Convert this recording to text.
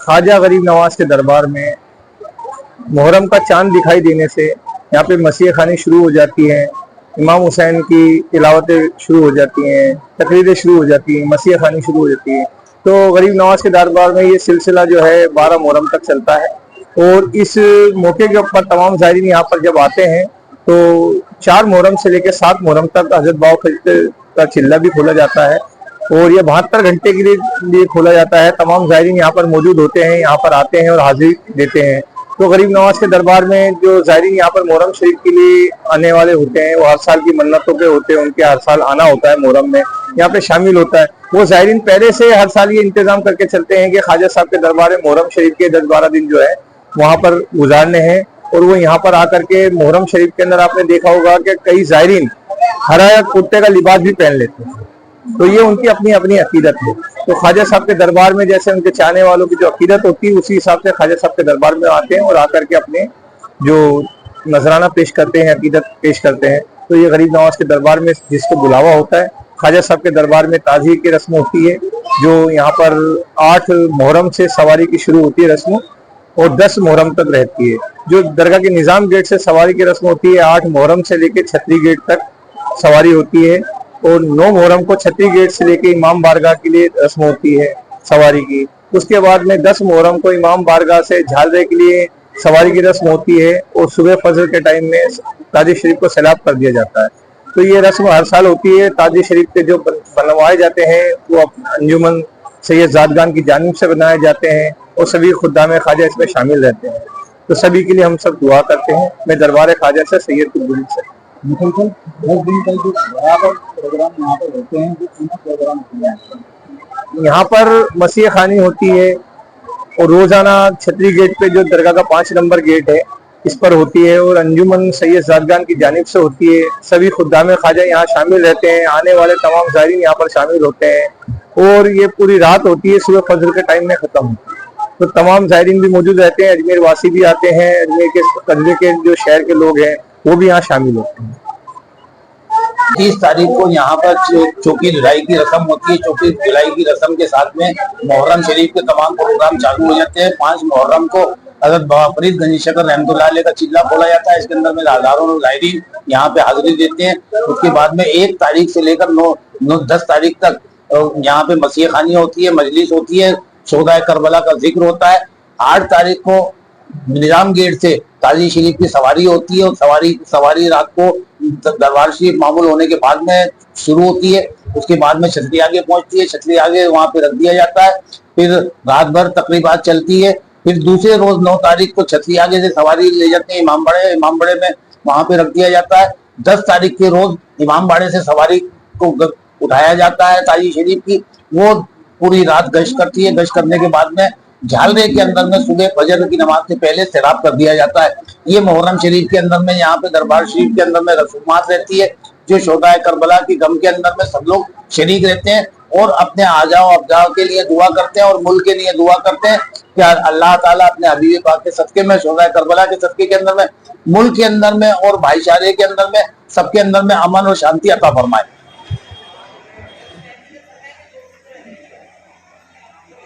ख्वाजा गरीब नवाज के दरबार में मुहर्रम का चांद दिखाई देने से यहाँ पे मसीह खानी शुरू हो जाती है, इमाम हुसैन की तिलावतें शुरू हो जाती हैं, तकरीरें शुरू हो जाती हैं, मसीह खानी शुरू हो जाती है। तो गरीब नवाज के दरबार में ये सिलसिला जो है 12 मुहर्रम तक चलता है। और इस मौके के ऊपर तमाम ज़ायरीन यहाँ पर जब आते हैं तो 4 मुहर्रम से लेकर 7 मुहर्रम तक हजरत बावखलीफा का चिल्ला भी खोला जाता है और ये 72 घंटे के लिए खोला जाता है। तमाम ज़ायरीन यहाँ पर मौजूद होते हैं, यहाँ पर आते हैं और हाजिरी देते हैं। तो गरीब नवाज के दरबार में जो ज़ायरीन यहाँ पर मुहर्रम शरीफ के लिए आने वाले होते हैं, वो हर साल की मन्नतों पे होते हैं, उनके हर साल आना होता है मुहर्रम में, यहाँ पे शामिल होता है। वो ज़ायरीन पहले से हर साल ये इंतजाम करके चलते हैं कि ख्वाजा साहब के दरबार में मुहर्रम शरीफ के 10-12 दिन जो है वहाँ पर गुजारने हैं। और वो यहाँ पर आकर के मुहर्रम शरीफ के अंदर आपने देखा होगा कि कई ज़ायरीन हरा कुर्ते का लिबास भी पहन लेते हैं। तो ये उनकी अपनी अपनी अकीदत है। तो ख्वाजा साहब के दरबार में जैसे उनके चाहने वालों की जो अकीदत होती है उसी हिसाब से ख्वाजा साहब के दरबार में आते हैं और आकर के अपने जो नजराना पेश करते हैं, अकीदत पेश करते हैं। तो ये गरीब नवाज के दरबार में जिसको बुलावा होता है, ख्वाजा साहब के दरबार में ताज़ीर की रस्म होती है जो यहाँ पर 8 मुहर्रम से सवारी की शुरू होती है रस्म और 10 मुहर्रम तक रहती है। जो दरगाह के निज़ाम गेट से सवारी की रस्म होती है 8 मुहर्रम से लेकर छतरी गेट तक सवारी होती है और 9 मुहर्रम को छतरी गेट से लेकर इमाम बारगाह के लिए रस्म होती है सवारी की। उसके बाद में 10 मुहर्रम को इमाम बारगाह से झालरे के लिए सवारी की रस्म होती है और सुबह फजर के टाइम में ताजी शरीफ को सैलाब कर दिया जाता है। तो ये रस्म हर साल होती है। ताजी शरीफ के जो बनवाए जाते हैं वो अंजुमन सैयद ज़ादगान की जानिब से बनाए जाते हैं और सभी खुद्दाम ख्वाजा इसमें शामिल रहते हैं। तो सभी के लिए हम सब दुआ करते हैं। मैं दरबार ख्वाजा से सैयद कुतुबुद्दीन से। मुसलसल 10 दिन तक जो बराबर प्रोग्राम यहाँ पर होते हैं, जो प्रोग्राम यहाँ पर मसीह खानी होती है और रोजाना छतरी गेट पे जो दरगाह का 5 नंबर गेट है इस पर होती है और अंजुमन सैयद ज़ादगान की जानिब से होती है। सभी खुद्दाम ख्वाजा यहाँ शामिल रहते हैं, आने वाले तमाम ज़ायरीन यहाँ पर शामिल होते हैं और ये पूरी रात होती है, सुबह फजर के टाइम में खत्म होती है। तो तमाम ज़ायरीन भी मौजूद रहते हैं, अजमेर वासी भी आते हैं, अजमेर के कस्बे के जो शहर के लोग हैं वो भी यहाँ शामिल होते हैं। 30 तारीख को यहाँ पर चौकी धुलाई की रस्म होती है। चौकी धुलाई की रस्म के साथ में मुहर्रम शरीफ के तमाम प्रोग्राम चालू हो जाते हैं। 5 मुहर्रम को हज़रत बाबा फरीद गंजी शकर रहमतुल्लाह अलैह का चिल्ला खोला जाता है। इसके अंदर में हजारों ज़ायरीन यहाँ पे हाजिरी देते हैं। उसके बाद में 1 तारीख से लेकर 10 तारीख तक यहाँ पे मसीह खानी होती है, मजलिस होती है, शोहदाए करबला का जिक्र होता है। 8 तारीख को निजाम गेट से ताजी शरीफ की सवारी होती है और सवारी रात को दरबार शरीफ मामूल होने के बाद में शुरू होती है। उसके बाद में छतरी आगे पहुंचती है, छतरी आगे वहां पे रख दिया जाता है। फिर रात भर तकरीबात चलती है। फिर दूसरे रोज 9 तारीख को छतरी आगे से सवारी ले जाते हैं इमाम बाड़े में, वहां पे रख दिया जाता है। 10 तारीख के रोज इमाम बाड़े से सवारी को उठाया जाता है ताजी शरीफ की, वो पूरी रात गश्त करती है। गश्त करने के बाद में झालरे के अंदर में सुबह फजर की नमाज से पहले सैलाब कर दिया जाता है। ये मुहर्रम शरीफ के अंदर में यहाँ पे दरबार शरीफ के अंदर में रसूमात रहती है जो शोहदाए करबला की गम के अंदर में सब लोग शरीक रहते हैं और अपने आजाओ अब्जाओ के लिए दुआ करते हैं और मुल्क के लिए दुआ करते हैं कि अल्लाह ताला अपने हबीब पाक के सदके में, शोहदाए करबला के सदके के अंदर में, मुल्क के अंदर में और भाईचारे के अंदर में, सबके अंदर में अमन और शांति अता फरमाए।